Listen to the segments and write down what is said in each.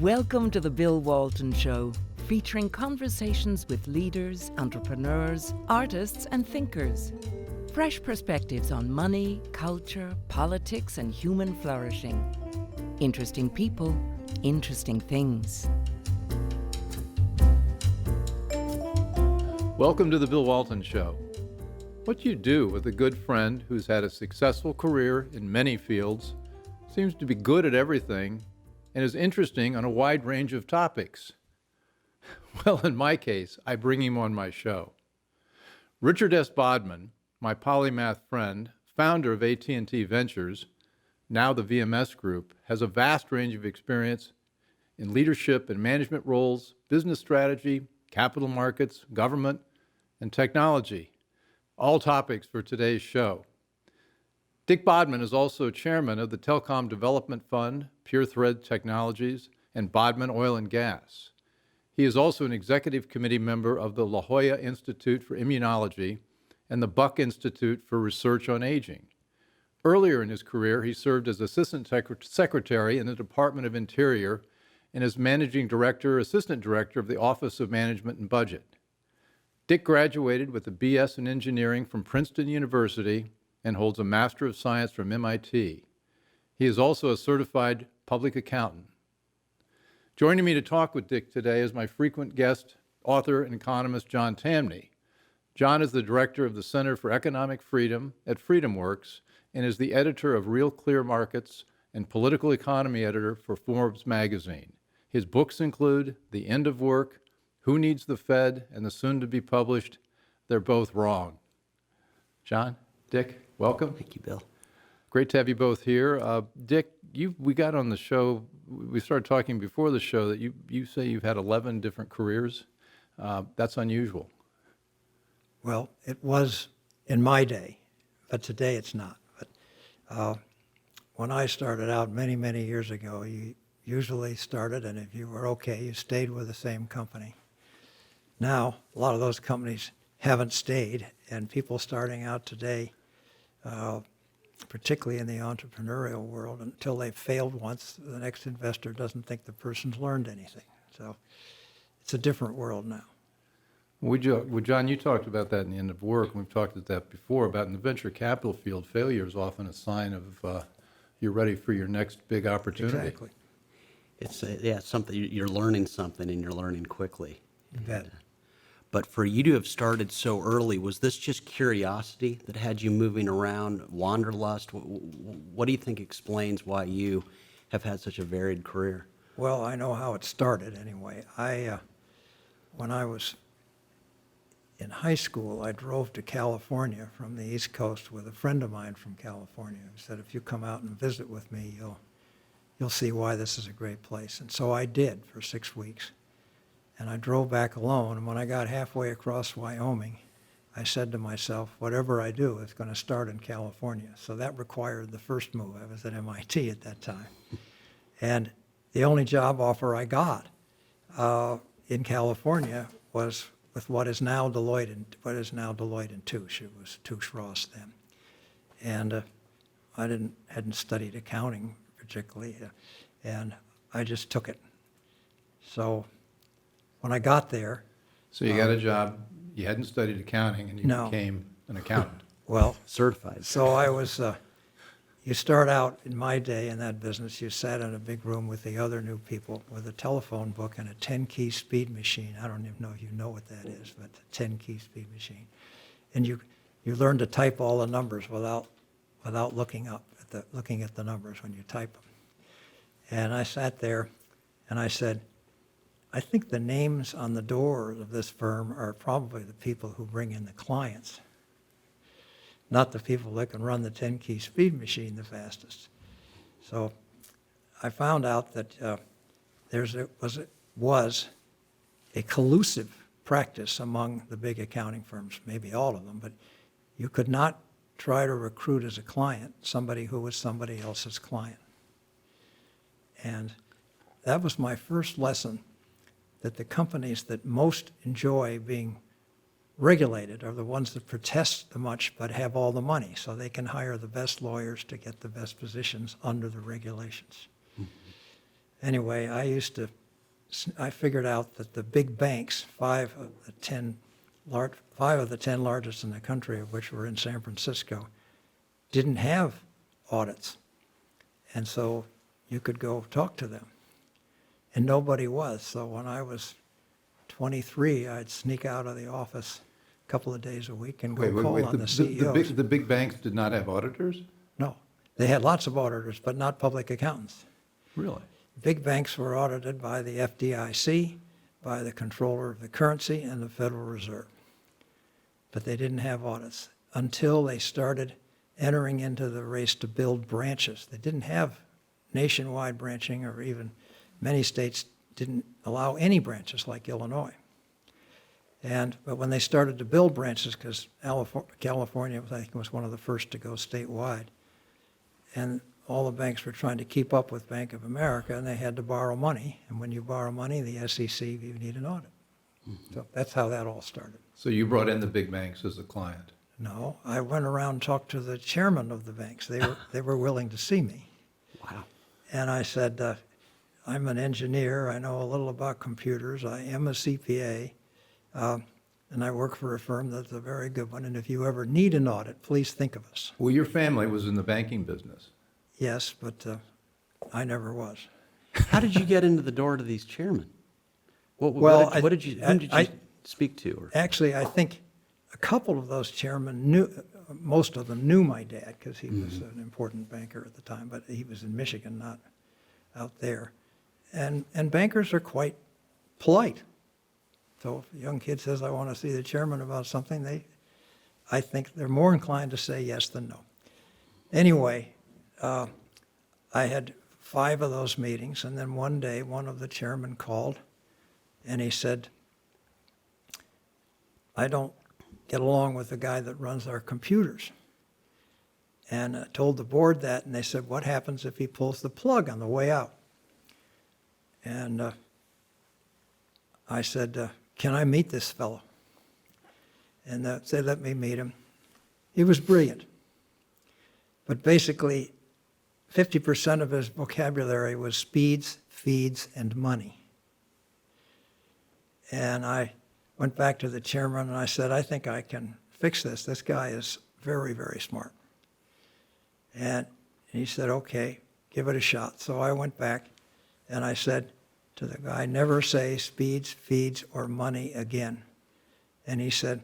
Welcome to the Bill Walton Show, featuring conversations with leaders, entrepreneurs, artists, and thinkers. Fresh perspectives on money, culture, politics, and human flourishing. Interesting people, interesting things. Welcome to the Bill Walton Show. What you do with a good friend who's had a successful career in many fields, seems to be good at everything, and is interesting on a wide range of topics. Well, in my case, I bring him on my show. Richard S. Bodman, my polymath friend, founder of AT&T Ventures, now the VMS Group, has a vast range of experience in leadership and management roles, business strategy, capital markets, government, and technology, all topics for today's show. Dick Bodman is also chairman of the Telecom Development Fund, Pure Thread Technologies, and Bodman Oil and Gas. He is also an executive committee member of the La Jolla Institute for Immunology and the Buck Institute for Research on Aging. Earlier in his career, he served as Assistant Secretary in the Department of Interior and as Managing Director, Assistant Director of the Office of Management and Budget. Dick graduated with a BS in Engineering from Princeton University and holds a Master of Science from MIT. He is also a certified public accountant. Joining me to talk with Dick today is my frequent guest, author and economist John Tamny. John is the director of the Center for Economic Freedom at FreedomWorks and is the editor of Real Clear Markets and political economy editor for Forbes Magazine. His books include The End of Work, Who Needs the Fed, and the soon-to-be-published They're Both Wrong. John, Dick, welcome. Thank you, Bill. Great to have you both here. Dick, we got on the show, we started talking before the show that you say you've had 11 different careers. That's unusual. Well, it was in my day, but today it's not. But when I started out many, many years ago, you usually started, and if you were okay, you stayed with the same company. Now, a lot of those companies haven't stayed, and people starting out today, particularly in the entrepreneurial world, until they've failed once, the next investor doesn't think the person's learned anything. So it's a different world now. Well, John, you talked about that in The End of Work, and we've talked about that before, about in the venture capital field, failure is often a sign of you're ready for your next big opportunity. Exactly. It's something, you're learning something and you're learning quickly. You bet. But for you to have started so early, was this just curiosity that had you moving around, wanderlust? What do you think explains why you have had such a varied career? Well, I know how it started anyway. When I was in high school, I drove to California from the East Coast with a friend of mine from California who said, if you come out and visit with me, you'll see why this is a great place. And so I did for 6 weeks. And I drove back alone, and when I got halfway across Wyoming, I said to myself, whatever I do, it's going to start in California. So that required the first move. I was at MIT at that time. And the only job offer I got in California was with what is now Deloitte and Touche. It was Touche Ross then. And I hadn't studied accounting particularly, and I just took it. So when I got there. So you got a job, you hadn't studied accounting, and you No. became an accountant. Well, Certified. so I was, you start out in my day in that business, you sat in a big room with the other new people with a telephone book and a 10-key speed machine. I don't even know if you know what that is, but a 10-key speed machine. And you learn to type all the numbers without looking at the numbers when you type them. And I sat there and I said, I think the names on the doors of this firm are probably the people who bring in the clients, not the people that can run the 10-key speed machine the fastest. So I found out that there was a collusive practice among the big accounting firms, maybe all of them, but you could not try to recruit as a client somebody who was somebody else's client. And that was my first lesson, that the companies that most enjoy being regulated are the ones that protest the much but have all the money, so they can hire the best lawyers to get the best positions under the regulations. Mm-hmm. Anyway, I figured out that the big banks, 5 of the 10 largest in the country, of which were in San Francisco, didn't have audits. And so you could go talk to them. And nobody was. So when I was 23, I'd sneak out of the office a couple of days a week and go call on the CEOs. The big banks did not have auditors? No. They had lots of auditors, but not public accountants. Really? Big banks were audited by the FDIC, by the Controller of the Currency, and the Federal Reserve. But they didn't have audits until they started entering into the race to build branches. They didn't have nationwide branching, or even many states didn't allow any branches like Illinois. But when they started to build branches, because California, I think, was one of the first to go statewide, and all the banks were trying to keep up with Bank of America, and they had to borrow money. And when you borrow money, the SEC, you need an audit. Mm-hmm. So that's how that all started. So you brought in the big banks as a client? No, I went around and talked to the chairman of the banks. They were willing to see me. Wow. And I said, I'm an engineer. I know a little about computers. I am a CPA. And I work for a firm that's a very good one. And if you ever need an audit, please think of us. Well, your family was in the banking business. Yes, but I never was. How did you get into the door to these chairmen? Who did you speak to? Or? Actually, I think a couple of those chairmen most of them knew my dad, because he was an important banker at the time, but he was in Michigan, not out there. And bankers are quite polite. So if a young kid says, I want to see the chairman about something, I think they're more inclined to say yes than no. Anyway, I had 5 of those meetings, and then one day one of the chairmen called, and he said, I don't get along with the guy that runs our computers. And I told the board that, and they said, what happens if he pulls the plug on the way out? And I said, can I meet this fellow? And they let me meet him. He was brilliant. But basically, 50% of his vocabulary was speeds, feeds, and money. And I went back to the chairman and I said, I think I can fix this. This guy is very, very smart. And he said, okay, give it a shot. So I went back and I said to the guy, never say speeds, feeds, or money again. And he said,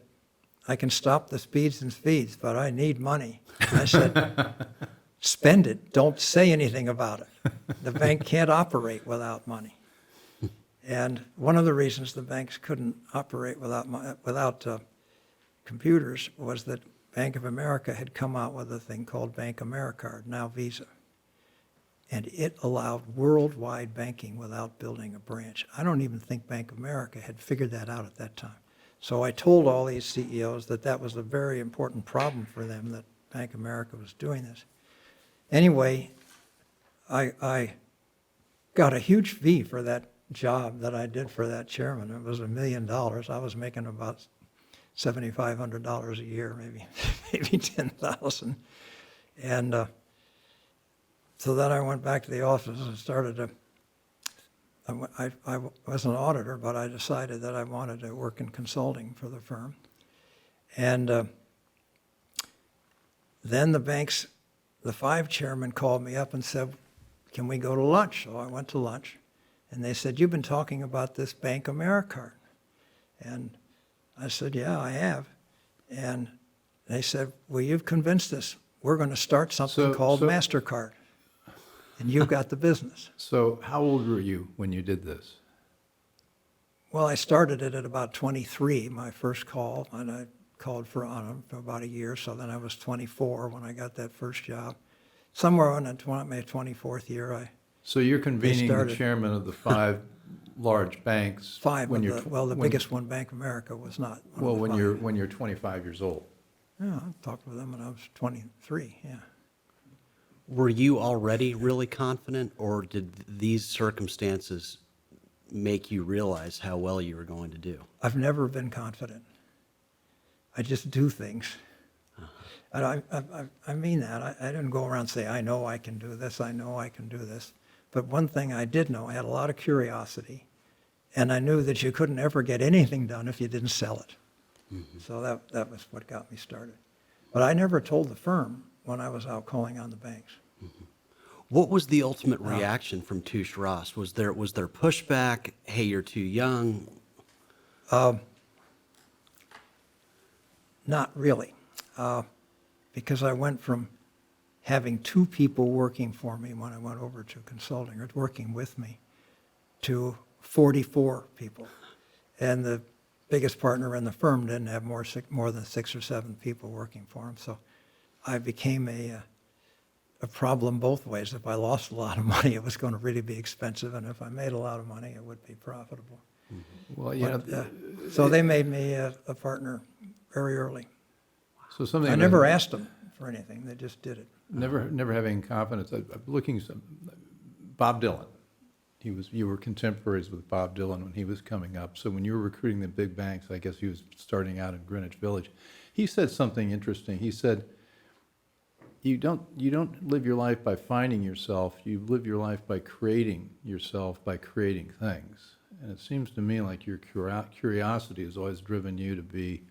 I can stop the speeds and feeds, but I need money. I said, spend it. Don't say anything about it. The bank can't operate without money. And one of the reasons the banks couldn't operate without computers was that Bank of America had come out with a thing called Bank Americard, now Visa. And it allowed worldwide banking without building a branch. I don't even think Bank of America had figured that out at that time. So I told all these CEOs that that was a very important problem for them, that Bank of America was doing this. Anyway, I got a huge fee for that job that I did for that chairman. It was $1 million. I was making about $7,500 a year, maybe $10,000. And so then I went back to the office and started to, I was an auditor, but I decided that I wanted to work in consulting for the firm. And then the 5 chairmen called me up and said, can we go to lunch? So I went to lunch. And they said, you've been talking about this Bank Americard. And I said, yeah, I have. And they said, well, you've convinced us. We're going to start something called Mastercard. And you got the business. So how old were you when you did this? Well, I started it at about 23, my first call. And I called for about a year. So then I was 24 when I got that first job. Somewhere on my 24th year, So you're convening the chairman of the 5 large banks. 5 the biggest one, Bank of America, was not. Well, when you're 25 years old. Yeah, I talked with them when I was 23, yeah. Were you already really confident, or did these circumstances make you realize how well you were going to do? I've never been confident. I just do things. And I mean that. I didn't go around and say, I know I can do this, I know I can do this. But one thing I did know, I had a lot of curiosity, and I knew that you couldn't ever get anything done if you didn't sell it. So that was what got me started. But I never told the firm when I was out calling on the banks. What was the ultimate reaction from Touche Ross? Was there pushback? Hey, you're too young. Not really, because I went from having 2 people working for me when I went over to consulting, or working with me, to 44 people. And the biggest partner in the firm didn't have more than 6 or 7 people working for him. So I became a problem both ways. If I lost a lot of money, it was going to really be expensive, and if I made a lot of money, it would be profitable. Well, you know, But, so they made me a partner very early. so something I about never asked them for anything; they just did it. never having confidence. I'm looking some Bob Dylan. You were contemporaries with Bob Dylan when he was coming up. So when you were recruiting the big banks, I guess he was starting out in Greenwich Village. He said something interesting. He said, you don't live your life by finding yourself. You live your life by creating yourself, by creating things. And it seems to me like your curiosity has always driven you to be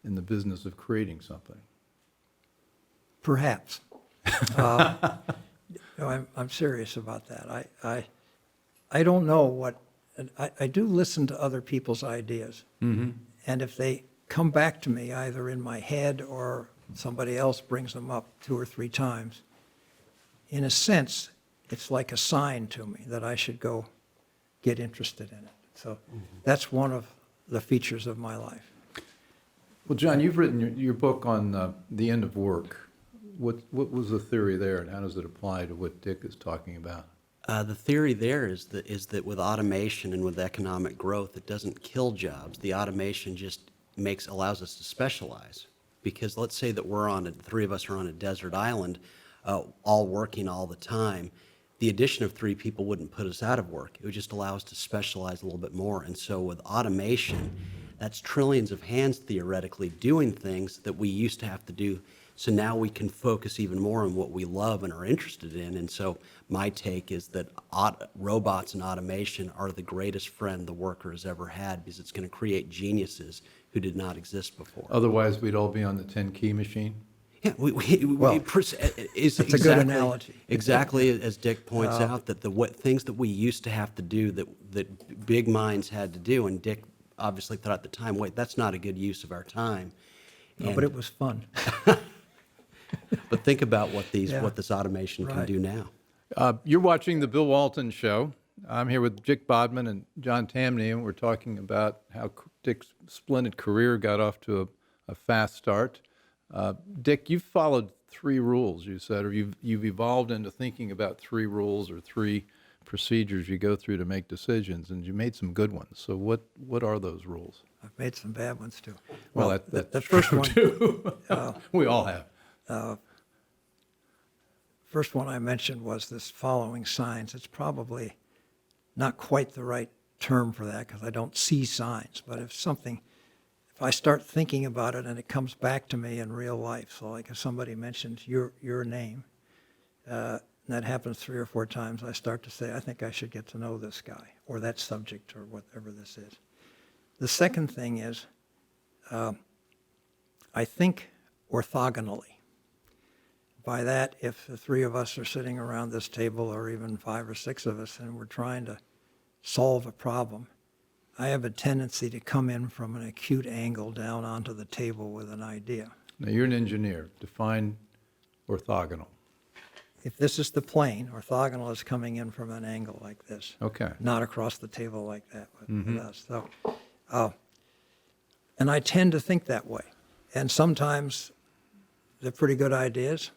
in the business of creating something. Perhaps. No, I'm serious about that. I don't know what, I do listen to other people's ideas. And if they come back to me either in my head or somebody else brings them up 2 or 3 times, in a sense, it's like a sign to me that I should go get interested in it. So that's one of the features of my life. Well, John, you've written your book on the end of work. What was the theory there, and how does it apply to what Dick is talking about? The theory there is that with automation and with economic growth, it doesn't kill jobs. The automation just allows us to specialize. Because let's say that the 3 of us are on a desert island, all working all the time. The addition of 3 people wouldn't put us out of work. It would just allow us to specialize a little bit more. And so with automation, that's trillions of hands theoretically doing things that we used to have to do. So now we can focus even more on what we love and are interested in. And so my take is that robots and automation are the greatest friend the worker has ever had, because it's going to create geniuses who did not exist before. Otherwise, we'd all be on the 10-key machine. Yeah, That's a good analogy. Exactly as Dick points out, that things that we used to have to do that big minds had to do, and Dick obviously thought at the time, wait, that's not a good use of our time. No, but it was fun. But think about what this automation can Right. do now. You're watching The Bill Walton Show. I'm here with Dick Bodman and John Tamny, and we're talking about how Dick's splendid career got off to a fast start. Dick, you've followed 3 rules, you said, or you've evolved into thinking about 3 rules or 3 procedures you go through to make decisions, and you made some good ones. So what are those rules? I've made some bad ones too. Well, that's the first true one, too. We all have. first one I mentioned was this following signs. It's probably not quite the right term for that because I don't see signs. But if I start thinking about it and it comes back to me in real life, so like if somebody mentions your name, and that happens 3 or 4 times, I start to say, I think I should get to know this guy or that subject or whatever this is. The second thing is, I think orthogonally. By that, if the 3 of us are sitting around this table, or even 5 or 6 of us, and we're trying to solve a problem, I have a tendency to come in from an acute angle down onto the table with an idea. Now, you're an engineer. Define orthogonal. If this is the plane, orthogonal is coming in from an angle like this. Okay. Not across the table like that with us. So, and I tend to think that way. And sometimes they're pretty good ideas.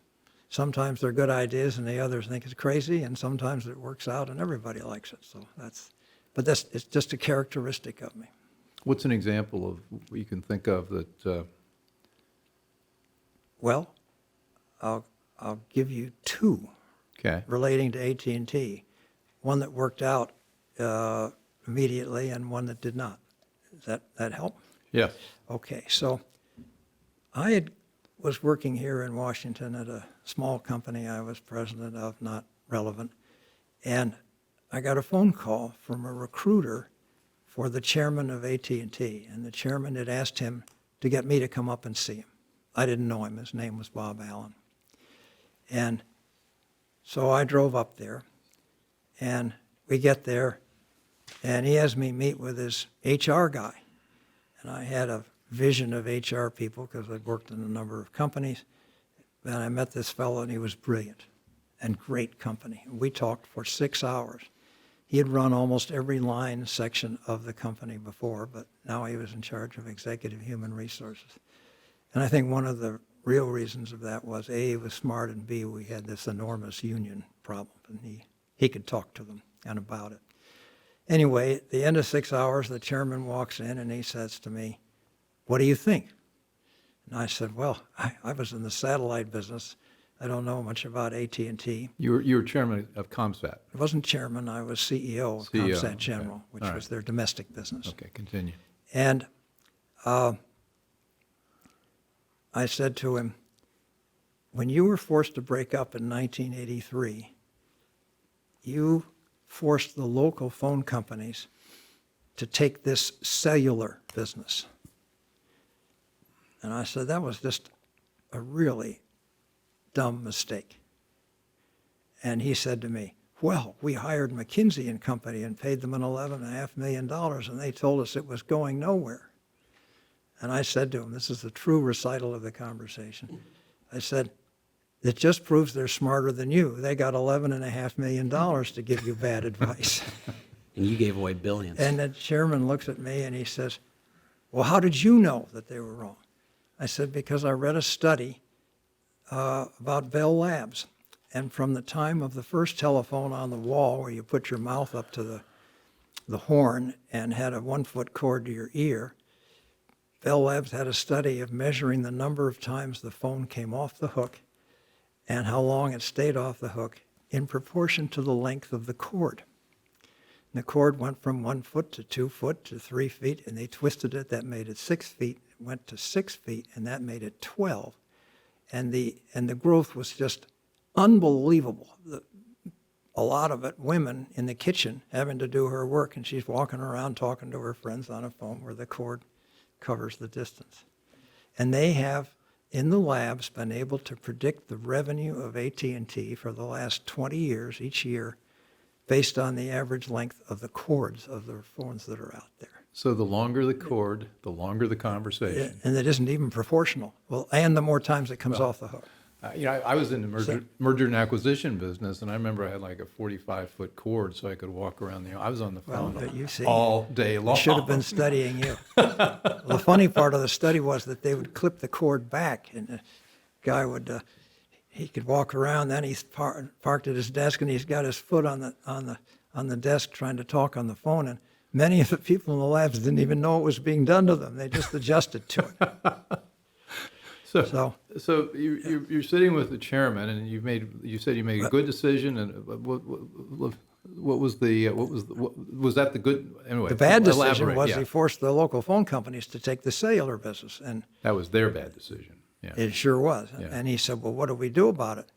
Sometimes they're good ideas and the others think it's crazy, and sometimes it works out and everybody likes it. So it's just a characteristic of me. What's an example of what you can think of that? Well, I'll give you 2 Okay. relating to AT&T. One that worked out immediately and one that did not. Does that help? Yes. Okay, so I was working here in Washington at a small company I was president of, not relevant, And I got a phone call from a recruiter for the chairman of AT&T, and the chairman had asked him to get me to come up and see him. I didn't know him. His name was Bob Allen. And so I drove up there, and we get there, and he has me meet with his HR guy. And I had a vision of HR people because I'd worked in a number of companies. And I met this fellow, and he was brilliant and great company. We talked for 6 hours. He had run almost every line section of the company before, but now he was in charge of executive human resources. And I think one of the real reasons of that was, A, he was smart, and B, we had this enormous union problem, and he could talk to them and about it. Anyway, at the end of 6 hours, the chairman walks in, and he says to me, "What do you think?" And I said, "Well, I was in the satellite business. I don't know much about AT&T. You were chairman of ComSat. I wasn't chairman. I was CEO of CEO, ComSat General, okay. which All right. was their domestic business. Okay, continue. And I said to him, when you were forced to break up in 1983, you forced the local phone companies to take this cellular business. And I said, that was just a really dumb mistake. And he said to me, well, we hired McKinsey and Company and paid them an $11.5 million, and they told us it was going nowhere. And I said to him, this is the true recital of the conversation. I said, it just proves they're smarter than you. They got $11.5 million to give you bad advice. And you gave away billions. And the chairman looks at me and he says, well, how did you know that they were wrong? I said, because I read a study about Bell Labs. And from the time of the first telephone on the wall where you put your mouth up to the horn and had a 1-foot cord to your ear, Bell Labs had a study of measuring the number of times the phone came off the hook and how long it stayed off the hook in proportion to the length of the cord. And the cord went from 1 foot to 2 foot to 3 feet, and they twisted it. That made it 6 feet. It went to 6 feet, and that made it 12. And the growth was just unbelievable. A lot of it, women in the kitchen having to do her work, and she's walking around talking to her friends on a phone where the cord covers the distance. And they have, in the labs, been able to predict the revenue of AT&T for the last 20 years, each year, based on the average length of the cords of the phones that are out there. So the longer the cord, the longer the conversation. And it isn't even proportional. Well, and the more times it comes off the hook. I was in the merger and acquisition business, and I remember I had like a 45-foot cord so I could walk around I was on the phone you see, all day long. I should have been studying you. Well, the funny part of the study was that they would clip the cord back, and the guy would, he could walk around. Then he's parked at his desk, and he's got his foot on the desk trying to talk on the phone. And many of the people in the labs didn't even know it was being done to them. They just adjusted to it. So you're sitting with the chairman, and you said you made a good decision. And was that the good? Anyway, the bad decision was yeah. he forced the local phone companies to take the cellular business, and That was their bad decision. Yeah. it sure was. Yeah. And he said, well, what do we do about it?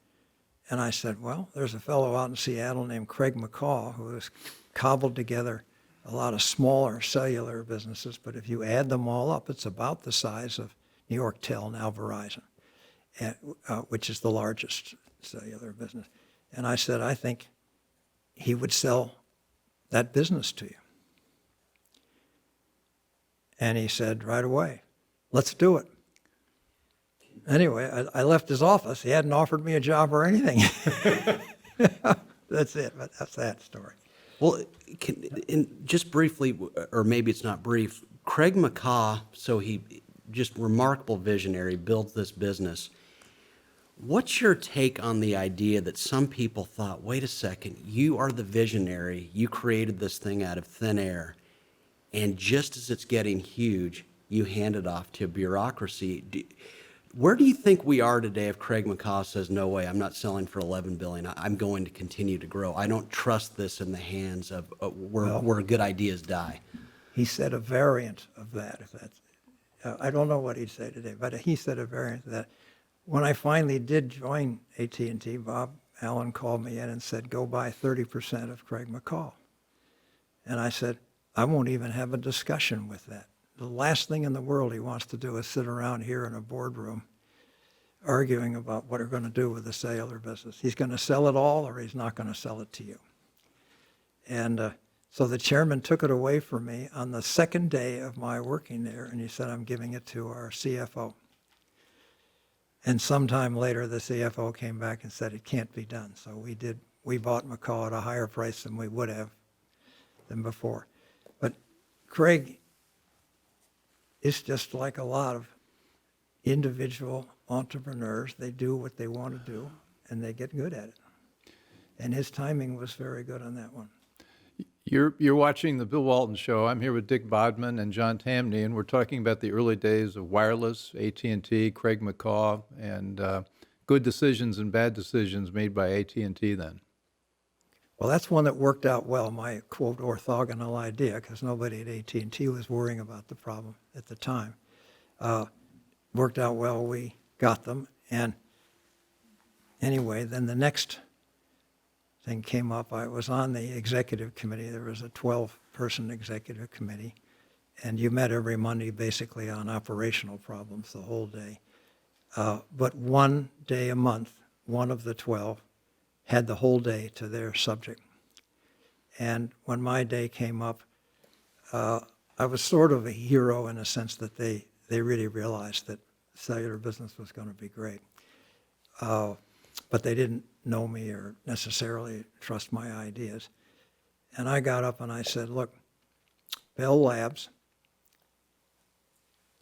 And I said, well, there's a fellow out in Seattle named Craig McCaw who has cobbled together a lot of smaller cellular businesses, but if you add them all up, it's about the size of New York Tel, now Verizon, and, which is the largest cellular business. And I said, I think he would sell that business to you. And he said right away, let's do it. Anyway, I left his office. He hadn't offered me a job or anything. That's it, but that's that story. Well, just briefly, or maybe it's not brief, Craig McCaw, so he just remarkable visionary, builds this business. What's your take on the idea that some people thought, wait a second, you are the visionary, you created this thing out of thin air, and just as it's getting huge, you hand it off to bureaucracy. Where do you think we are today if Craig McCaw says, no way, I'm not selling for $11 billion, I'm going to continue to grow. I don't trust this in the hands of where good ideas die. He said a variant of that, if that's, I don't know what he'd say today, but he said a variant of that. When I finally did join AT&T, Bob Alan called me in and said, go buy 30% of Craig McCaw. And I said, I won't even have a discussion with that. The last thing in the world he wants to do is sit around here in a boardroom arguing about what we're going to do with the cellular business. He's going to sell it all or he's not going to sell it to you. And so the chairman took it away from me on the second day of my working there, and he said, I'm giving it to our CFO. And sometime later, the CFO came back and said, it can't be done. So we bought McCaw at a higher price than we would have than before. But Craig is just like a lot of individual entrepreneurs. They do what they want to do, and they get good at it. And his timing was very good on that one. You're watching the Bill Walton Show. I'm here with Dick Bodman and John Tamny, and we're talking about the early days of wireless, AT&T, Craig McCaw, and good decisions and bad decisions made by AT&T then. Well, that's one that worked out well, my, quote, orthogonal idea, because nobody at AT&T was worrying about the problem at the time. Worked out well. We got them. And anyway, then the next thing came up. I was on the executive committee. There was a 12-person executive committee, and you met every Monday basically on operational problems the whole day. But one day a month, one of the 12 had the whole day to their subject. And when my day came up, I was sort of a hero in a sense that they really realized that the cellular business was going to be great. But they didn't know me or necessarily trust my ideas. And I got up and I said, look, Bell Labs,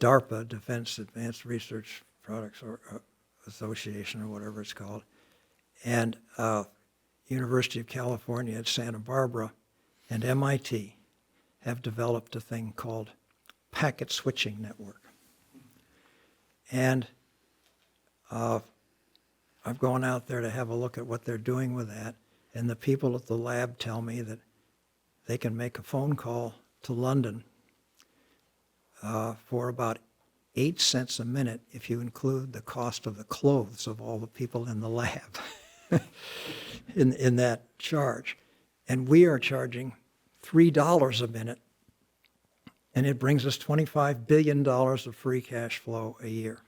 DARPA, Defense Advanced Research Products Association or whatever it's called, and University of California at Santa Barbara and MIT have developed a thing called packet switching network. And I've gone out there to have a look at what they're doing with that, and the people at the lab tell me that they can make a phone call to London for about 8 cents a minute if you include the cost of the clothes of all the people in the lab in that charge. And we are charging $3 a minute, and it brings us $25 billion of free cash flow a year.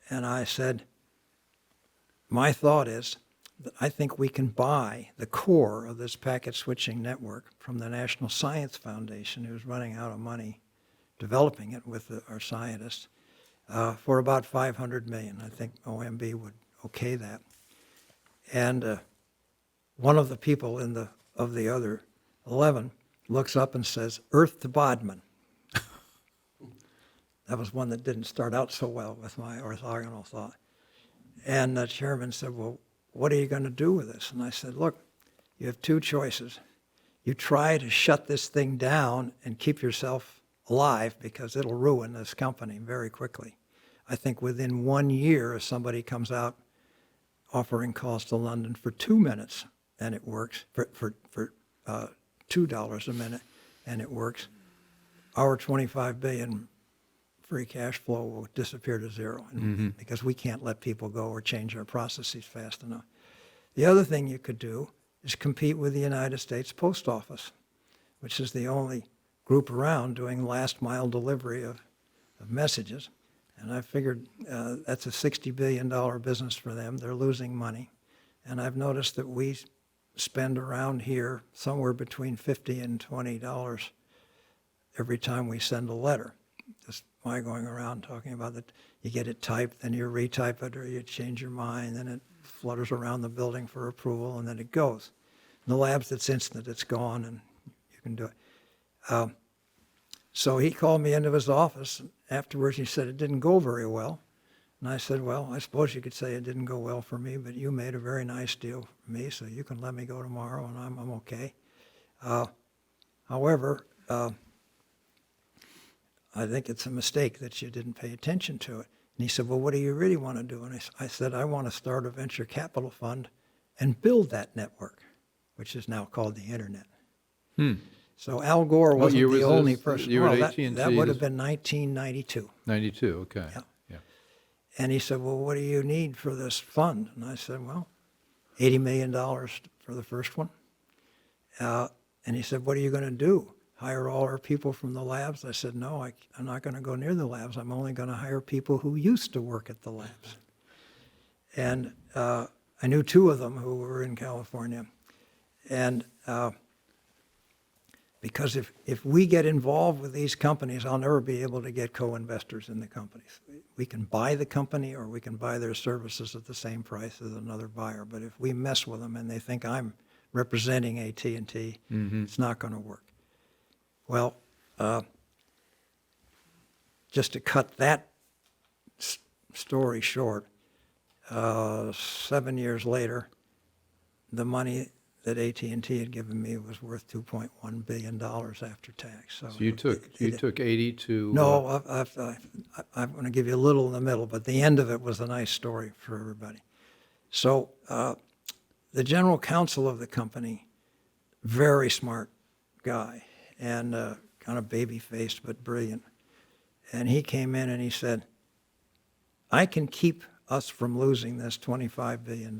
And I said, my thought is that I think we can buy the core of this packet switching network from the National Science Foundation, who's running out of money developing it with our scientists, for about $500 million. I think OMB would okay that. And one of the people of the other 11 looks up and says, Earth to Bodman. That was one that didn't start out so well with my orthogonal thought. And the chairman said, well, what are you going to do with this? And I said, look, you have two choices. You try to shut this thing down and keep yourself alive because it'll ruin this company very quickly. I think within 1 year, if somebody comes out offering calls to London for 2 minutes and it works, for $2 a minute and it works, our $25 billion free cash flow will disappear to zero because we can't let people go or change our processes fast enough. The other thing you could do is compete with the United States Post Office, which is the only group around doing last mile delivery of messages. And I figured that's a $60 billion business for them. They're losing money. And I've noticed that we spend around here somewhere between $50 and $20 every time we send a letter. Just my going around talking about that, you get it typed, then you retype it, or you change your mind, then it flutters around the building for approval, and then it goes. In the labs, it's instant, it's gone, and you can do it. So he called me into his office, and afterwards he said it didn't go very well. And I said, well, I suppose you could say it didn't go well for me, but you made a very nice deal for me, so you can let me go tomorrow, and I'm okay. However, I think it's a mistake that you didn't pay attention to it. And he said, well, what do you really want to do? And I said, I want to start a venture capital fund and build that network, which is now called the Internet. So Al Gore wasn't the only person. You were at AT&T. That would have been 1992. 92, okay. Yeah. Yeah. And he said, well, what do you need for this fund? And I said, well, $80 million for the first one. And he said, what are you going to do? Hire all our people from the labs? I said, no, I'm not going to go near the labs. I'm only going to hire people who used to work at the labs. And I knew two of them who were in California. And because if we get involved with these companies, I'll never be able to get co-investors in the companies. We can buy the company or we can buy their services at the same price as another buyer. But if we mess with them and they think I'm representing AT&T, it's not going to work. Well, just to cut that story short, 7 years later, the money that AT&T had given me was worth $2.1 billion after tax. So you took 80 to... No, I'm going to give you a little in the middle, but the end of it was a nice story for everybody. So the general counsel of the company, very smart guy, and kind of baby-faced but brilliant. And he came in and he said, I can keep us from losing this $25 billion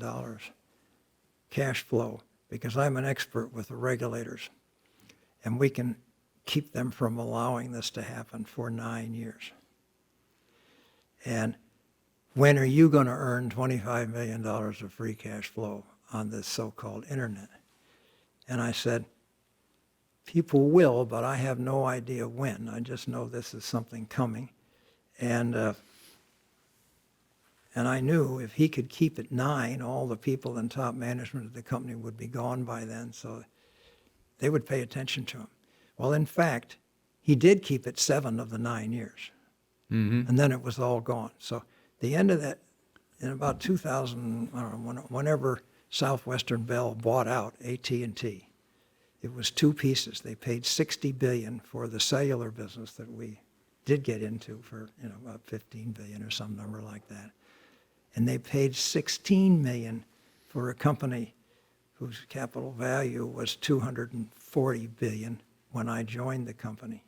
cash flow because I'm an expert with the regulators, and we can keep them from allowing this to happen for 9 years. And when are you going to earn $25 million of free cash flow on this so-called internet? And I said, people will, but I have no idea when. I just know this is something coming. And I knew if he could keep it 9, all the people in top management of the company would be gone by then, so they would pay attention to him. Well, in fact, he did keep it 7 of the 9 years. And then it was all gone. So the end of that, in about 2000, I don't know, whenever Southwestern Bell bought out AT&T, it was 2 pieces. They paid $60 billion for the cellular business that we did get into for, about $15 billion or some number like that. And they paid $16 million for a company whose capital value was $240 billion when I joined the company.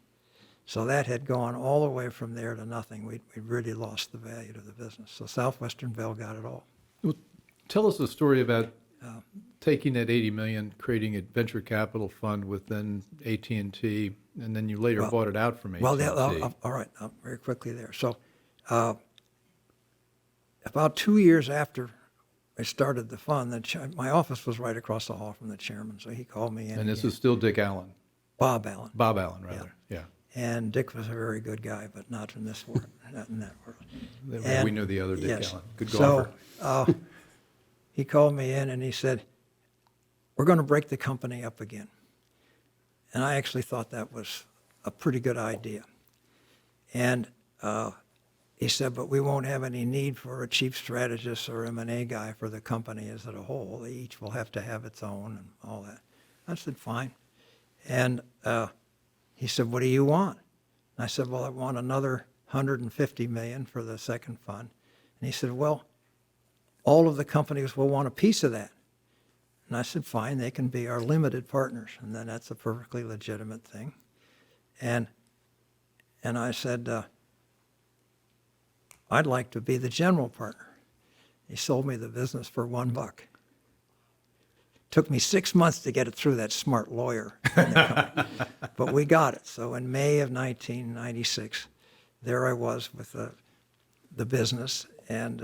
So that had gone all the way from there to nothing. We really lost the value to the business. So Southwestern Bell got it all. Well, tell us the story about taking that $80 million, creating a venture capital fund within AT&T, and then you later bought it out from AT&T. Well, all right, very quickly there. So about 2 years after I started the fund, my office was right across the hall from the chairman, so he called me in. And this is still Dick Allen? Bob Allen. Bob Allen, rather, yeah. And Dick was a very good guy, but not in this world, not in that world. We knew the other Dick Allen. Good golfer. So he called me in and he said, we're going to break the company up again. And I actually thought that was a pretty good idea. And he said, but we won't have any need for a chief strategist or M&A guy for the company as a whole. Each will have to have its own and all that. I said, fine. And he said, what do you want? And I said, well, I want another $150 million for the second fund. And he said, well, all of the companies will want a piece of that. And I said, fine, they can be our limited partners. And then that's a perfectly legitimate thing. And I said, I'd like to be the general partner. He sold me the business for $1. Took me 6 months to get it through that smart lawyer. But we got it. So in May of 1996, there I was with the business, and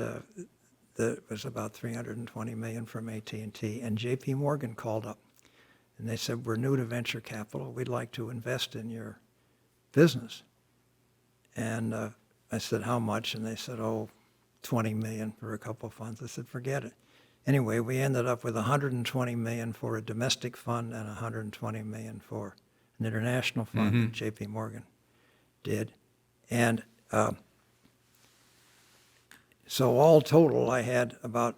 it was about $320 million from AT&T. And J.P. Morgan called up, and they said, we're new to venture capital. We'd like to invest in your business. And I said, how much? And they said, $20 million for a couple of funds. I said, forget it. Anyway, we ended up with $120 million for a domestic fund and $120 million for an international fund that J.P. Morgan did. And so all total, I had about,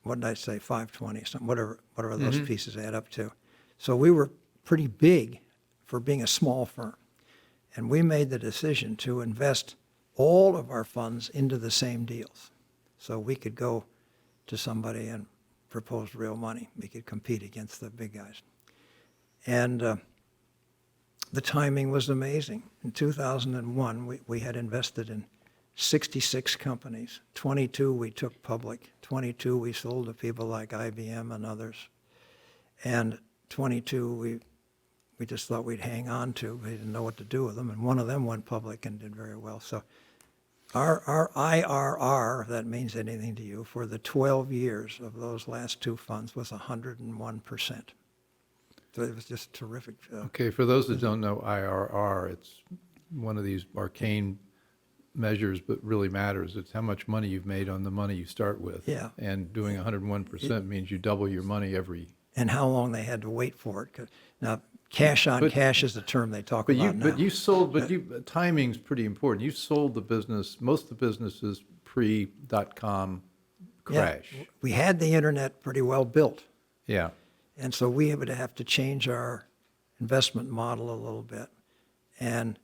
what did I say, 520, something, whatever those pieces add up to. So we were pretty big for being a small firm. And we made the decision to invest all of our funds into the same deals. So we could go to somebody and propose real money. We could compete against the big guys. And the timing was amazing. In 2001, we had invested in 66 companies. 22 we took public. 22 we sold to people like IBM and others. And 22 we just thought we'd hang on to. We didn't know what to do with them. And one of them went public and did very well. So our IRR, if that means anything to you, for the 12 years of those last two funds was 101%. So it was just terrific. Okay, for those that don't know IRR, it's one of these arcane measures, but really matters. It's how much money you've made on the money you start with. Yeah. And doing 101% means you double your money every. And how long they had to wait for it. 'Cause now, cash on cash is the term they talk about now. But you sold, timing's pretty important. You sold the business, most of the businesses pre-dot-com crash. Yeah, we had the internet pretty well built. Yeah. And so we would have to change our investment model a little bit. And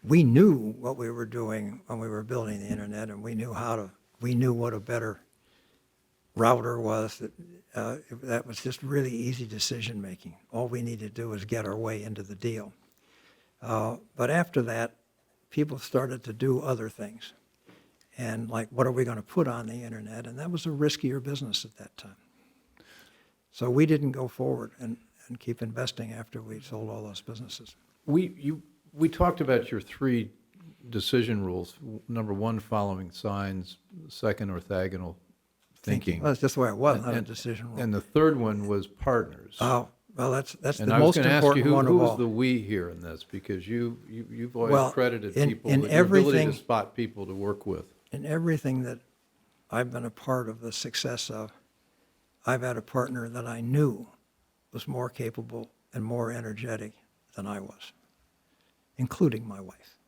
we knew what we were doing when we were building the internet, and we knew what a better router was. That was just really easy decision making. All we needed to do was get our way into the deal. But after that, people started to do other things. And like, what are we going to put on the internet? And that was a riskier business at that time. So we didn't go forward and keep investing after we sold all those businesses. We talked about your three decision rules. Number one, following signs. Second, orthogonal thinking. Well, that's just the way it was, not a decision rule. And the third one was partners. Oh, well, that's the And I was most going to ask you, important one of who's all. the we here in this? Because you've always Well, credited in- people in with your ability to everything- spot people to work with. In everything that I've been a part of the success of, I've had a partner that I knew was more capable and more energetic than I was, including my wife.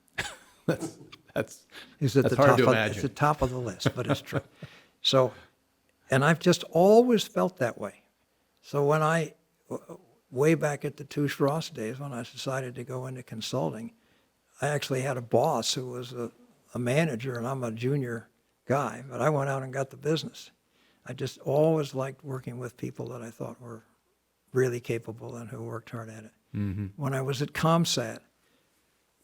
That's Who's at that's the hard top to of, imagine. It's the top of the list, but it's true. So, and I've just always felt that way. So when way back at the Touche Ross days, when I decided to go into consulting, I actually had a boss who was a manager, and I'm a junior guy, but I went out and got the business. I just always liked working with people that I thought were really capable and who worked hard at it. Mm-hmm. When I was at ComSat,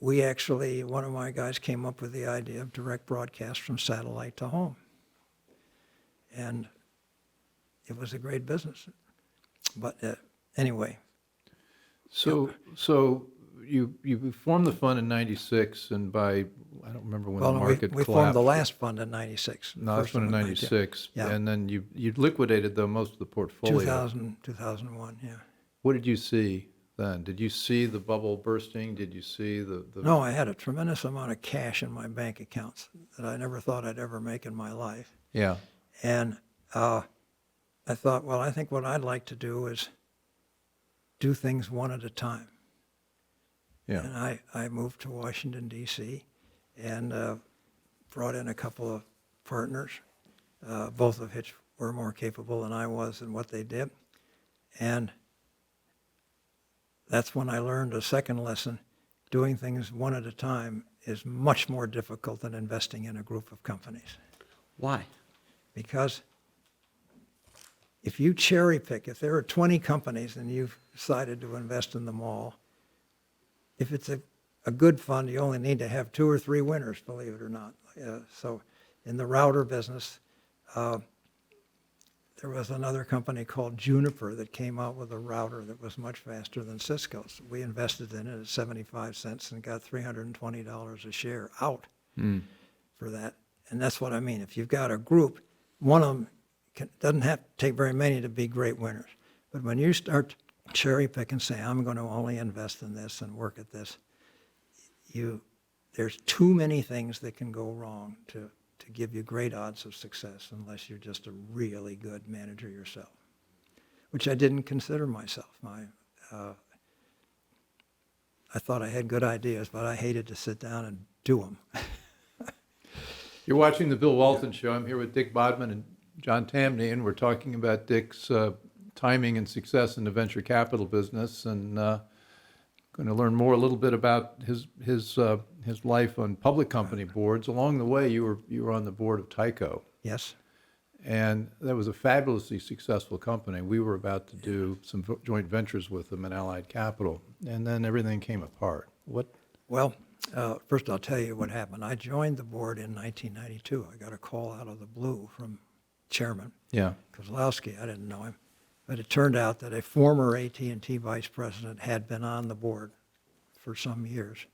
one of my guys came up with the idea of direct broadcast from satellite to home. And it was a great business. But anyway. So you formed the fund in '96, and by, I don't remember when the market we collapsed. formed the last fund in '96. No, that's one in '96. Yeah. And then you liquidated, though, most of the portfolio. 2001, yeah. What did you see then? Did you see the bubble bursting? Did you see the... No, I had a tremendous amount of cash in my bank accounts that I never thought I'd ever make in my life. Yeah. And I thought, well, I think what I'd like to do is do things one at a time. Yeah. And I moved to Washington, D.C., and brought in a couple of partners, both of which were more capable than I was in what they did. And that's when I learned a second lesson. Doing things one at a time is much more difficult than investing in a group of companies. Why? Because if you cherry pick, if there are 20 companies and you've decided to invest in them all, if it's a good fund, you only need to have 2 or 3 winners, believe it or not. So in the router business, there was another company called Juniper that came out with a router that was much faster than Cisco's. We invested in it at 75 cents and got $320 a share out for that. And that's what I mean. If you've got a group, one of them doesn't have to take very many to be great winners. But when you start cherry pick and say, I'm going to only invest in this and work at this, there's too many things that can go wrong to give you great odds of success unless you're just a really good manager yourself, which I didn't consider myself. I thought I had good ideas, but I hated to sit down and do them. You're watching the Bill Walton Show. I'm here with Dick Bodman and John Tamny, and we're talking about Dick's timing and success in the venture capital business, and going to learn more a little bit about his life on public company boards. Along the way, you were on the board of Tyco. Yes. And that was a fabulously successful company. We were about to do some joint ventures with them in Allied Capital, and then everything came apart. What? Well, First, I'll tell you what happened. I joined the board in 1992. I got a call out of the blue from Chairman Yeah. Kozlowski. I didn't know him. But it turned out that a former AT&T vice president had been on the board for some years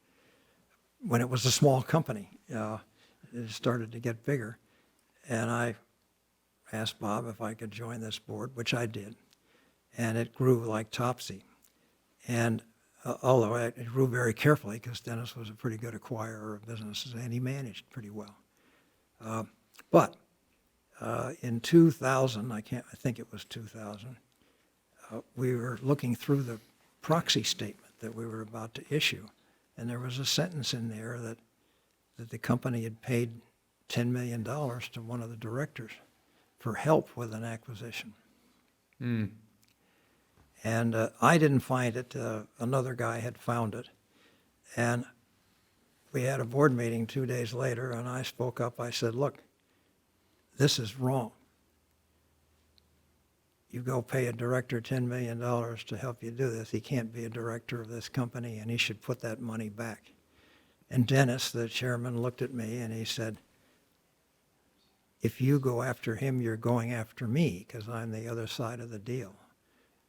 when it was a small company. It started to get bigger. And I asked Bob if I could join this board, which I did. And it grew like Topsy. And although it grew very carefully, because Dennis was a pretty good acquirer of businesses, and he managed pretty well. But in 2000, I think it was 2000, we were looking through the proxy statement that we were about to issue, and there was a sentence in there that the company had paid $10 million to one of the directors for help with an acquisition. Mm. And I didn't find it. Another guy had found it. And we had a board meeting 2 days later, and I spoke up. I said, look, this is wrong. You go pay a director $10 million to help you do this. He can't be a director of this company, and he should put that money back. And Dennis, the chairman, looked at me, and he said, if you go after him, you're going after me, because I'm the other side of the deal.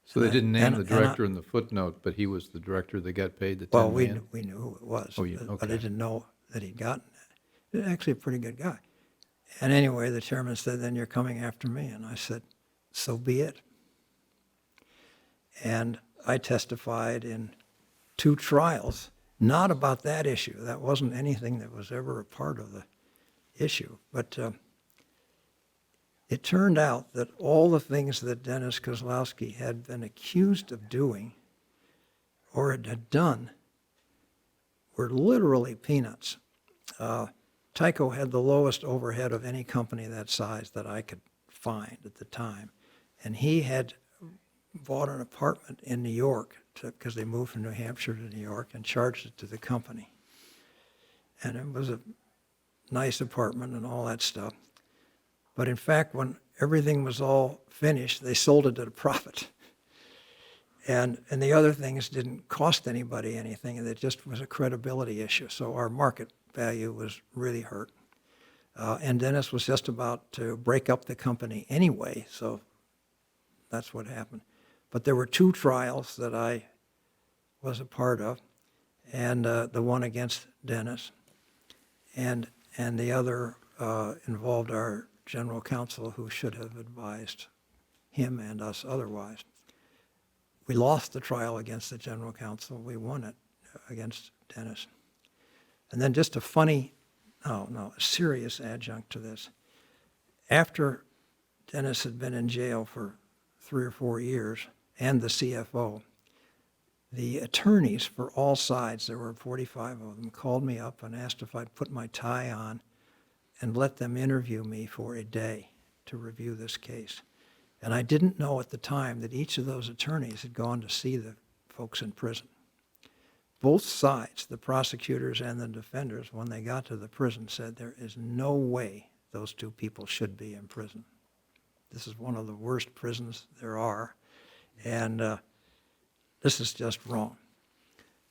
So they didn't name And- the and director in the footnote, but he was the director that got paid the $10 Well, million? we knew who it was, Oh, but I okay. didn't know that he'd gotten it. He's actually a pretty good guy. And anyway, the chairman said, then you're coming after me. And I said, so be it. And I testified in 2 trials, not about that issue. That wasn't anything that was ever a part of the issue. But it turned out that all the things that Dennis Kozlowski had been accused of doing or had done were literally peanuts. Tyco had the lowest overhead of any company that size that I could find at the time. And he had bought an apartment in New York because they moved from New Hampshire to New York and charged it to the company. And it was a nice apartment and all that stuff. But in fact, when everything was all finished, they sold it at a profit. And the other things didn't cost anybody anything, and it just was a credibility issue. So our market value was really hurt. And Dennis was just about to break up the company anyway, so that's what happened. But there were 2 trials that I was a part of, and the one against Dennis, and the other involved our general counsel, who should have advised him and us otherwise. We lost the trial against the general counsel. We won it against Dennis. And then just a serious adjunct to this. After Dennis had been in jail for 3 or 4 years, and the CFO, the attorneys for all sides, there were 45 of them, called me up and asked if I'd put my tie on and let them interview me for a day to review this case. And I didn't know at the time that each of those attorneys had gone to see the folks in prison. Both sides, the prosecutors and the defenders, when they got to the prison, said there is no way those 2 people should be in prison. This is one of the worst prisons there are, and this is just wrong.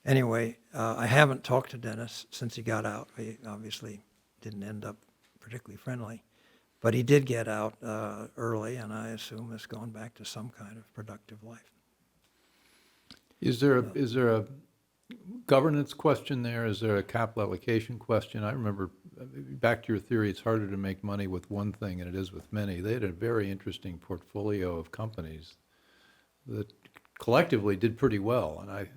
Anyway, I haven't talked to Dennis since he got out. He obviously didn't end up particularly friendly, but he did get out early, and I assume has gone back to some kind of productive life. Is there a governance question there? Is there a capital allocation question? I remember, back to your theory, it's harder to make money with one thing than it is with many. They had a very interesting portfolio of companies that collectively did pretty well, and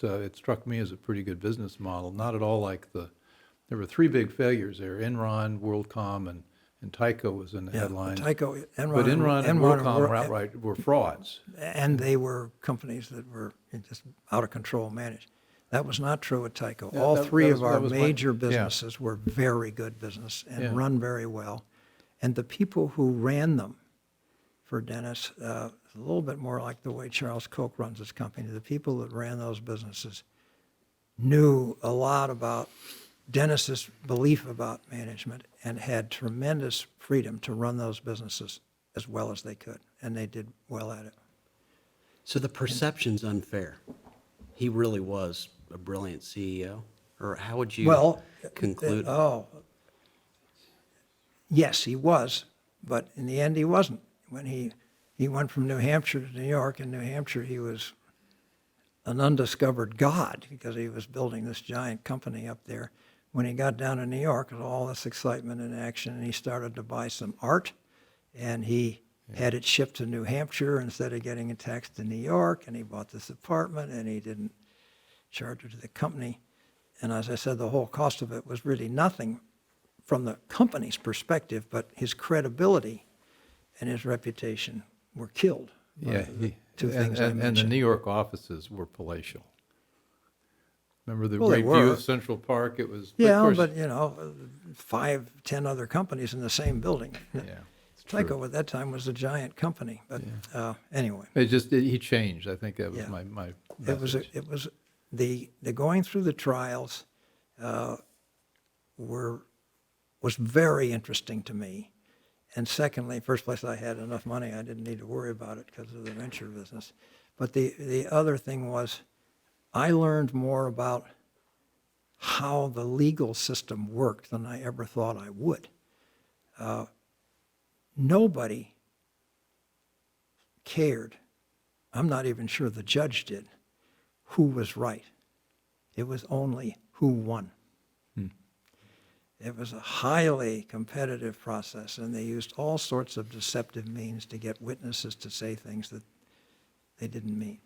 it struck me as a pretty good business model. Not at all like there were 3 big failures there: Enron, WorldCom, and Tyco was in the headlines. Tyco, Enron, But Enron and WorldCom were- were outright were frauds. And they were companies that were just out of control managed. That was not true at Tyco. Yeah, All that- 3 that of was- our that was my- major yeah. businesses were very good business and Yeah. run very well. And the people who ran them for Dennis, a little bit more like the way Charles Koch runs his company. The people that ran those businesses knew a lot about Dennis's belief about management and had tremendous freedom to run those businesses as well as they could, and they did well at it. So the perception's unfair. He really was a brilliant CEO. Or how would you Well, conclude? yes, he was, but in the end he wasn't. When he went from New Hampshire to New York, in New Hampshire he was an undiscovered god because he was building this giant company up there. When he got down to New York, there was all this excitement and action, and he started to buy some art, and he had it shipped to New Hampshire instead of getting it taxed to New York, and he bought this apartment, and he didn't charge it to the company. And as I said, the whole cost of it was really nothing from the company's perspective, but his credibility and his reputation were killed. Yeah, Two things I and the mentioned. New York offices were palatial. Remember the Well, they great view were. of Central Park? It was, of Yeah, course, but 5, 10 other companies in the same building. yeah, it's true. Tyco at that time was a giant company, but anyway, He changed. I think that was Yeah. my it message. was the going through the trials was very interesting to me. And secondly, first place, I had enough money, I didn't need to worry about it because of the venture business. But the other thing was, I learned more about how the legal system worked than I ever thought I would. Nobody cared, I'm not even sure the judge did, who was right. It was only who won. It was a highly competitive process, and they used all sorts of deceptive means to get witnesses to say things that they didn't mean.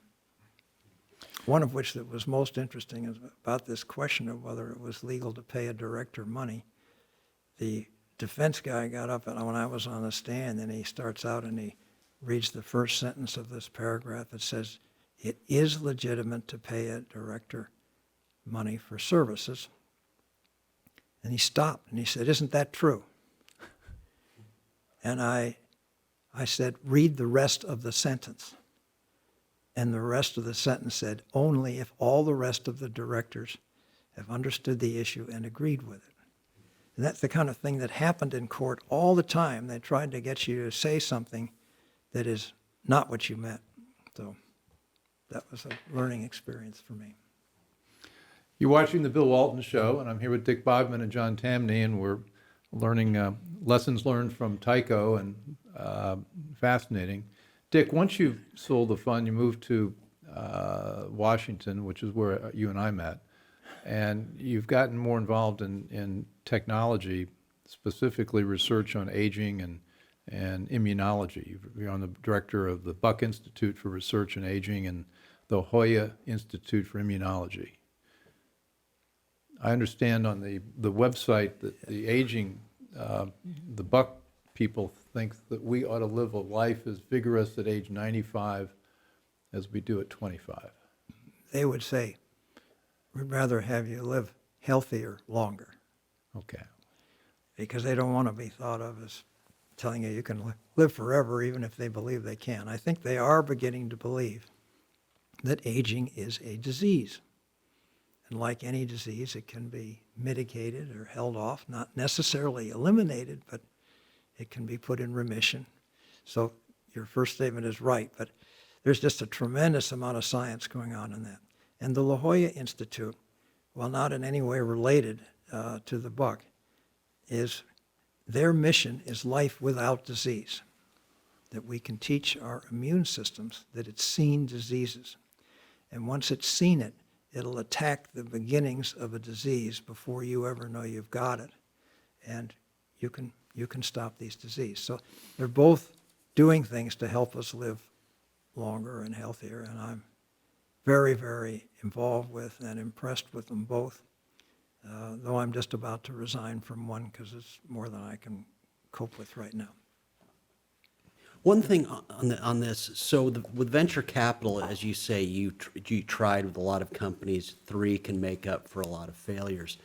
One of which that was most interesting is about this question of whether it was legal to pay a director money. The defense guy got up, and when I was on the stand, and he starts out and he reads the first sentence of this paragraph. It says, "It is legitimate to pay a director money for services." And he stopped and he said, "Isn't that true?" And I said, "Read the rest of the sentence." And the rest of the sentence said, "Only if all the rest of the directors have understood the issue and agreed with it." And that's the kind of thing that happened in court all the time. They tried to get you to say something that is not what you meant. So that was a learning experience for me. You're watching the Bill Walton Show, and I'm here with Dick Bodman and John Tamny, and we're learning lessons learned from Tyco, and fascinating. Dick, once you sold the fund, you moved to Washington, which is where you and I met, and you've gotten more involved in technology, specifically research on aging and immunology. You're on the director of the Buck Institute for Research in Aging and the Hoya Institute for Immunology. I understand on the website that the aging, the Buck people think that we ought to live a life as vigorous at age 95 as we do at 25. They would say, "We'd rather have you live healthier longer," Okay. because they don't want to be thought of as telling you you can live forever, even if they believe they can. I think they are beginning to believe that aging is a disease. And like any disease, it can be mitigated or held off, not necessarily eliminated, but it can be put in remission. So your first statement is right, but there's just a tremendous amount of science going on in that. And the La Jolla Institute, while not in any way related to the Buck, their mission is life without disease, that we can teach our immune systems that it's seen diseases. And once it's seen it, it'll attack the beginnings of a disease before you ever know you've got it. And you can stop these diseases. So they're both doing things to help us live longer and healthier. And I'm very, very involved with and impressed with them both, though I'm just about to resign from one because it's more than I can cope with right now. One thing on this, so with venture capital, as you say, you tried with a lot of companies. 3 can make up for a lot of failures.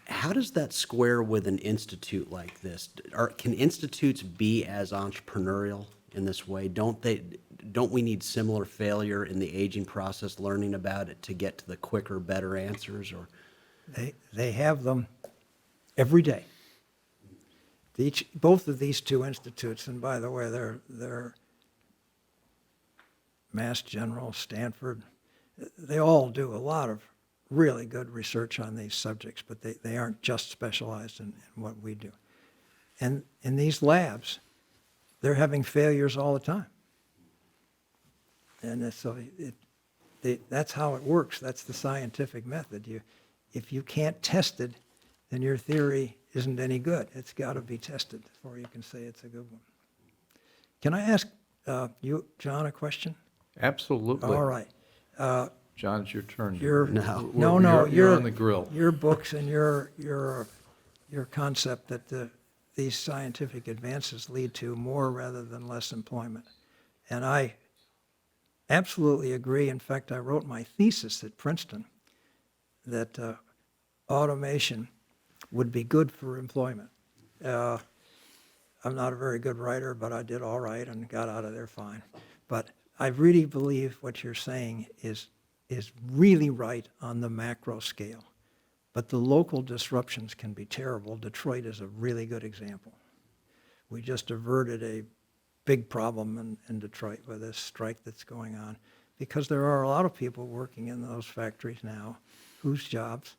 How does that square with an institute like this? Can institutes be as entrepreneurial in this way? Don't we need similar failure in the aging process, learning about it to get to the quicker, better answers? Or They have them every day. Both of these 2 institutes, and by the way, they're Mass General, Stanford, they all do a lot of really good research on these subjects, but they aren't just specialized in what we do. And in these labs, they're having failures all the time. And so that's how it works. That's the scientific method. If you can't test it, then your theory isn't any good. It's got to be tested before you can say it's a good one. Can I ask you, John, a question? Absolutely. All right. John, it's your turn. You're You're on the grill. Your books and your concept that these scientific advances lead to more rather than less employment, and I absolutely agree. In fact, I wrote my thesis at Princeton that automation would be good for employment. I'm not a very good writer, but I did all right and got out of there fine. But I really believe what you're saying is really right on the macro scale. But the local disruptions can be terrible. Detroit is a really good example. We just averted a big problem in Detroit with this strike that's going on, because there are a lot of people working in those factories now whose jobs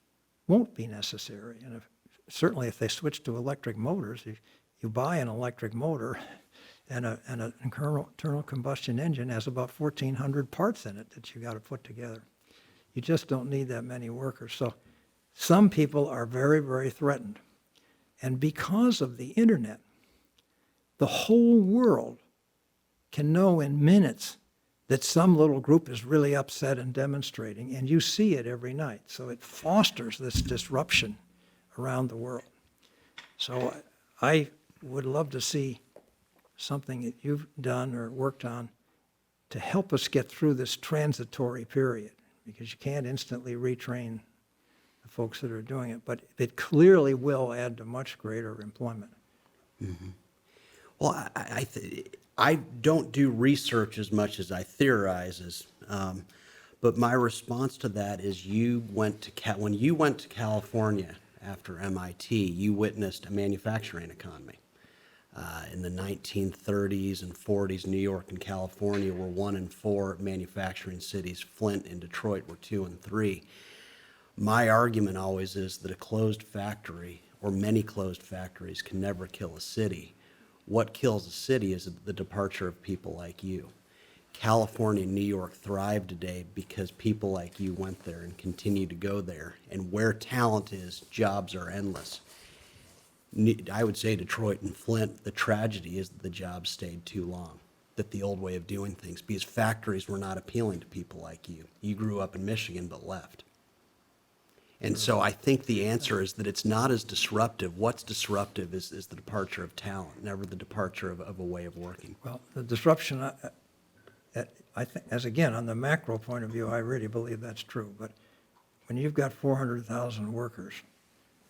won't be necessary. And certainly if they switch to electric motors, you buy an electric motor, and an internal combustion engine has about 1,400 parts in it that you got to put together. You just don't need that many workers. So some people are very, very threatened. And because of the internet, the whole world can know in minutes that some little group is really upset and demonstrating, and you see it every night. So it fosters this disruption around the world. So I would love to see something that you've done or worked on to help us get through this transitory period, because you can't instantly retrain the folks that are doing it, but it clearly will add to much greater employment. Mm-hmm. Well, I don't do research as much as I theorize, but my response to that is when you went to California after MIT, you witnessed a manufacturing economy. In the 1930s and 40s, New York and California were 1 and 4 manufacturing cities. Flint and Detroit were 2 and 3. My argument always is that a closed factory or many closed factories can never kill a city. What kills a city is the departure of people like you. California and New York thrive today because people like you went there and continue to go there. And where talent is, jobs are endless. I would say Detroit and Flint, the tragedy is that the jobs stayed too long, that the old way of doing things, because factories were not appealing to people like you. You grew up in Michigan but left. And so I think the answer is that it's not as disruptive. What's disruptive is the departure of talent, never the departure of a way of working. Well, the disruption, I think, as again, on the macro point of view, I really believe that's true. But when you've got 400,000 workers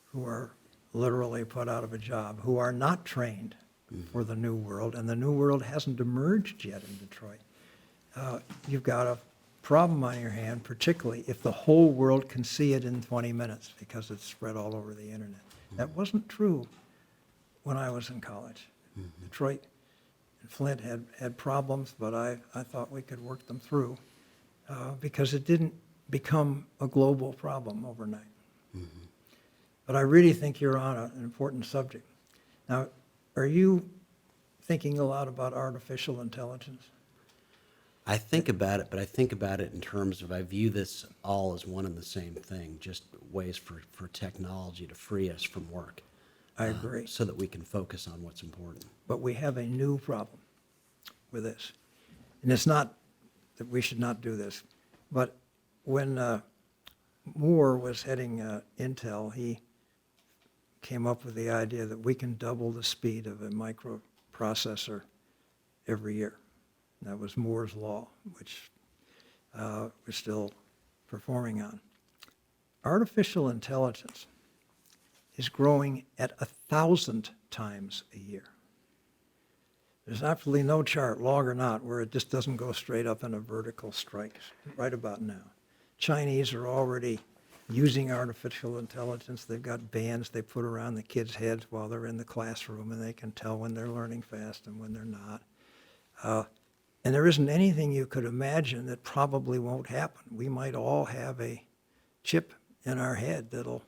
who are literally put out of a job, who are not trained for the new world, and the new world hasn't emerged yet in Detroit, you've got a problem on your hand, particularly if the whole world can see it in 20 minutes because it's spread all over the internet. That wasn't true when I was in college. Detroit and Flint had problems, but I thought we could work them through because it didn't become a global problem overnight. But I really think you're on an important subject. Now, are you thinking a lot about artificial intelligence? I think about it, but I think about it in terms of I view this all as one and the same thing, just ways for technology to free us from work. I agree. So that we can focus on what's important. But we have a new problem with this. And it's not that we should not do this, but when Moore was heading Intel, he came up with the idea that we can double the speed of a microprocessor every year. And that was Moore's law, which we're still performing on. Artificial intelligence is growing at 1,000 times a year. There's absolutely no chart, log or not, where it just doesn't go straight up in a vertical strike right about now. Chinese are already using artificial intelligence. They've got bands they put around the kids' heads while they're in the classroom, and they can tell when they're learning fast and when they're not. And there isn't anything you could imagine that probably won't happen. We might all have a chip in our head that'll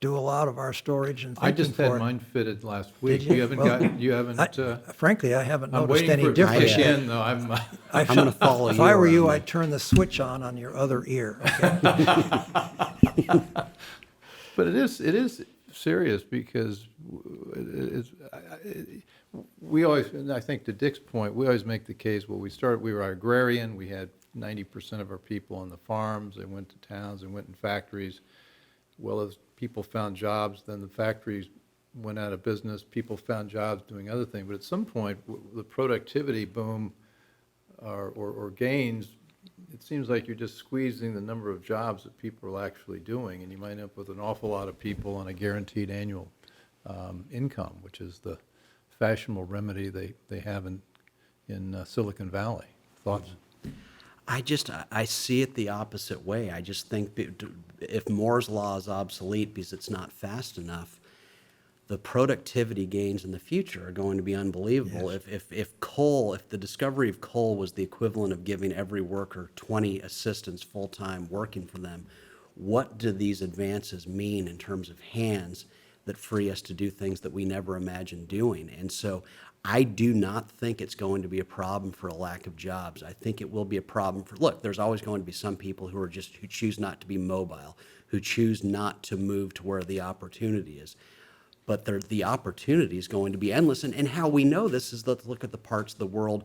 do a lot of our storage and thinking I just had for it. mine fitted last week. you? You haven't Well, frankly, I haven't I'm noticed waiting any for it to difference. kick in, though. I'm going to follow you. If I were you, around. I'd turn the switch on your other ear. Okay? But it is serious because we always, and I think to Dick's point, we always make the case, well, we were agrarian, we had 90% of our people on the farms, they went to towns, they went in factories. Well, as people found jobs, then the factories went out of business, people found jobs doing other things. But at some point, the productivity boom or gains, it seems like you're just squeezing the number of jobs that people are actually doing, and you might end up with an awful lot of people on a guaranteed annual income, which is the fashionable remedy they have in Silicon Valley. Thoughts? I see it the opposite way. I just think if Moore's law is obsolete because it's not fast enough, the productivity gains in the future are going to be unbelievable. Yes. If the discovery of coal was the equivalent of giving every worker 20 assistants full-time working for them, what do these advances mean in terms of hands that free us to do things that we never imagined doing? And so I do not think it's going to be a problem for a lack of jobs. I think it will be a problem look, there's always going to be some people who choose not to be mobile, who choose not to move to where the opportunity is. But the opportunity is going to be endless. And how we know this is, let's look at the parts of the world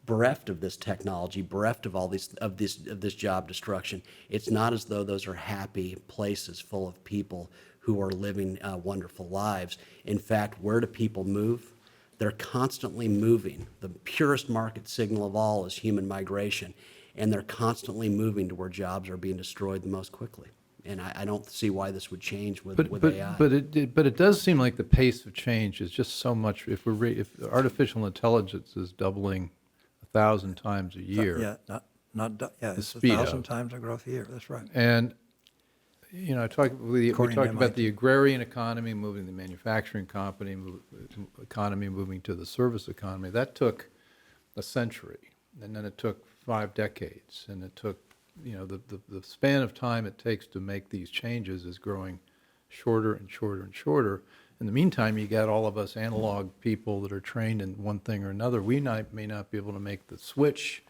bereft of this technology, bereft of all this job destruction. It's not as though those are happy places full of people who are living wonderful lives. In fact, where do people move? They're constantly moving. The purest market signal of all is human migration, and they're constantly moving to where jobs are being destroyed the most quickly. And I don't see why this would change with AI. But it does seem like the pace of change is just so much. If artificial intelligence is doubling 1,000 times a year, It's speed 1,000 up. times the growth a year. That's right. and we talked According to about MIT. the agrarian economy moving, the manufacturing economy moving to the service economy. That took a century, and then it took 5 decades, and it took, the span of time it takes to make these changes is growing shorter and shorter and shorter. In the meantime, you got all of us analog people that are trained in one thing or another. We may not be able to make the switch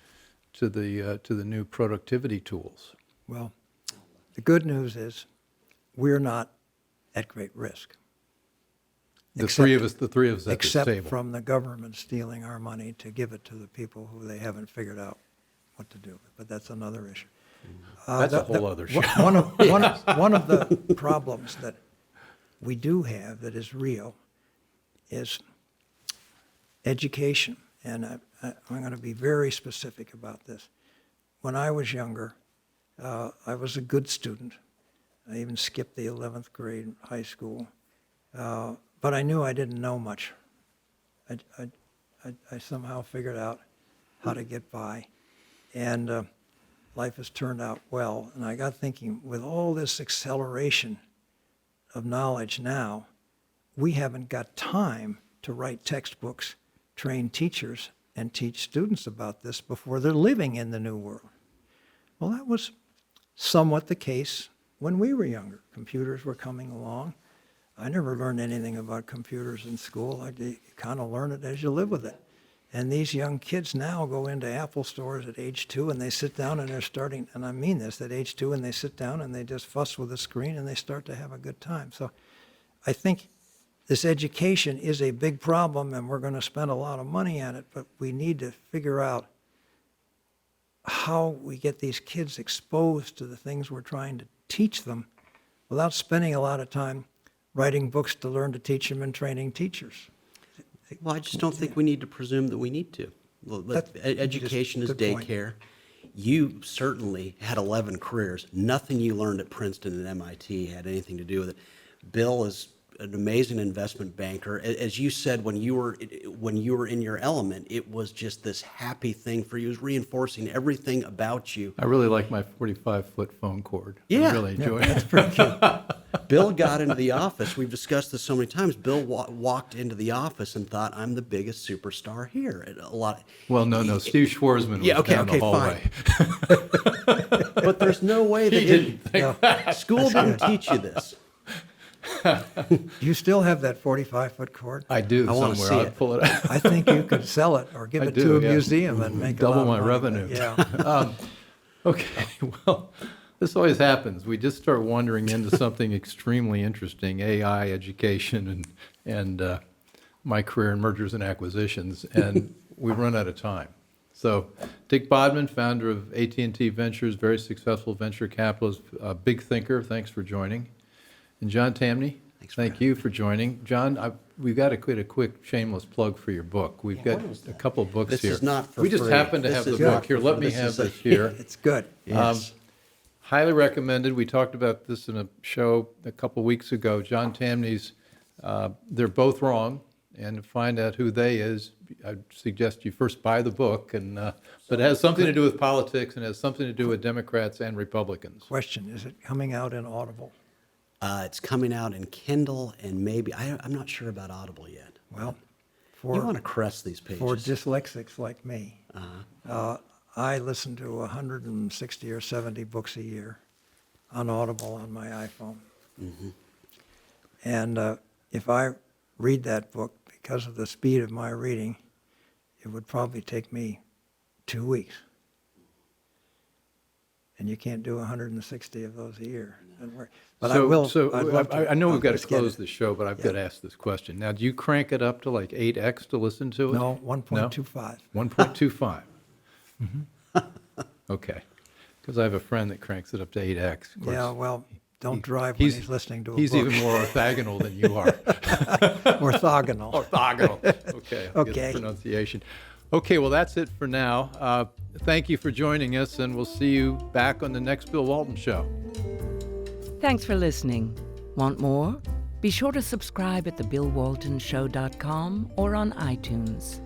to the new productivity tools. Well, the good news is we're not at great risk. The three of us at the Except table. from the government stealing our money to give it to the people who they haven't figured out what to do with. But that's another issue. That's a whole other show. One of the problems that we do have that is real is education. And I'm going to be very specific about this. When I was younger, I was a good student. I even skipped the 11th grade in high school. But I knew I didn't know much. I somehow figured out how to get by. And life has turned out well. And I got thinking, with all this acceleration of knowledge now, we haven't got time to write textbooks, train teachers, and teach students about this before they're living in the new world. Well, that was somewhat the case when we were younger. Computers were coming along. I never learned anything about computers in school. You kind of learn it as you live with it. And these young kids now go into Apple stores at age 2 and they sit down and they're starting, and I mean this, at age 2, and they sit down and they just fuss with the screen and they start to have a good time. So I think this education is a big problem and we're going to spend a lot of money on it, but we need to figure out how we get these kids exposed to the things we're trying to teach them without spending a lot of time writing books to learn to teach them and training teachers. Well, I just don't think we need to presume that we need to. Education is good point. daycare. You certainly had 11 careers. Nothing you learned at Princeton and MIT had anything to do with it. Bill is an amazing investment banker. As you said, when you were in your element, it was just this happy thing for you. It was reinforcing everything about you. I really like my 45-foot phone cord. Yeah. I really enjoy it. That's pretty cute. Bill got into the office. We've discussed this so many times. Bill walked into the office and thought, "I'm the biggest superstar here." Well, no, Steve Schwarzman was down the hallway. Fine. But there's no way that didn't think school didn't teach you this. Do you still have that 45-foot cord? I do I wanna somewhere. see I'll it. pull it out. I think you could sell it or give I it do, to a yeah. museum and make a lot Double of my money. revenue. Yeah. Okay, well, this always happens. We just start wandering into something extremely interesting, AI, education, and my career in mergers and acquisitions, and we run out of time. So Dick Bodman, founder of AT&T Ventures, very successful venture capitalist, a big thinker, thanks for joining. And John Tamny, thank you for joining. John, we've got to quit a quick shameless plug for your book. We've got a couple of books This here. is not for We just free. happen to This have the is book not here. for Let free. me This have is a- this here. It's good. Yes. Highly recommended. We talked about this in a show a couple weeks ago. John Tamny's, They're Both Wrong, and to find out who they is, I'd suggest you first buy the book, and but it has something to do with politics and has something to do with Democrats and Republicans. Question, is it coming out in Audible? It's coming out in Kindle and maybe, I'm not sure about Audible yet. Well, You want to caress these pages. for dyslexics like me, I listen to 160 or 70 books a year on Audible on my iPhone. And if I read that book, because of the speed of my reading, it would probably take me 2 weeks. And you can't do 160 of those a year. But I will. I'd love to- I know we've got to let's get close it. the show, but I've got to ask this question. Now, do you crank it up to like 8x to listen to it? No, 1.25. 1.25? Okay, because I have a friend that cranks it up to 8x. Of course, Yeah, well, don't drive when he's listening to a book. He's even more orthogonal than you are. Orthogonal. Orthogonal. Okay. I'll get the Okay. pronunciation. Okay, well, that's it for now. Thank you for joining us, and we'll see you back on the next Bill Walton Show. Thanks for listening. Want more? Be sure to subscribe at thebillwaltonshow.com or on iTunes.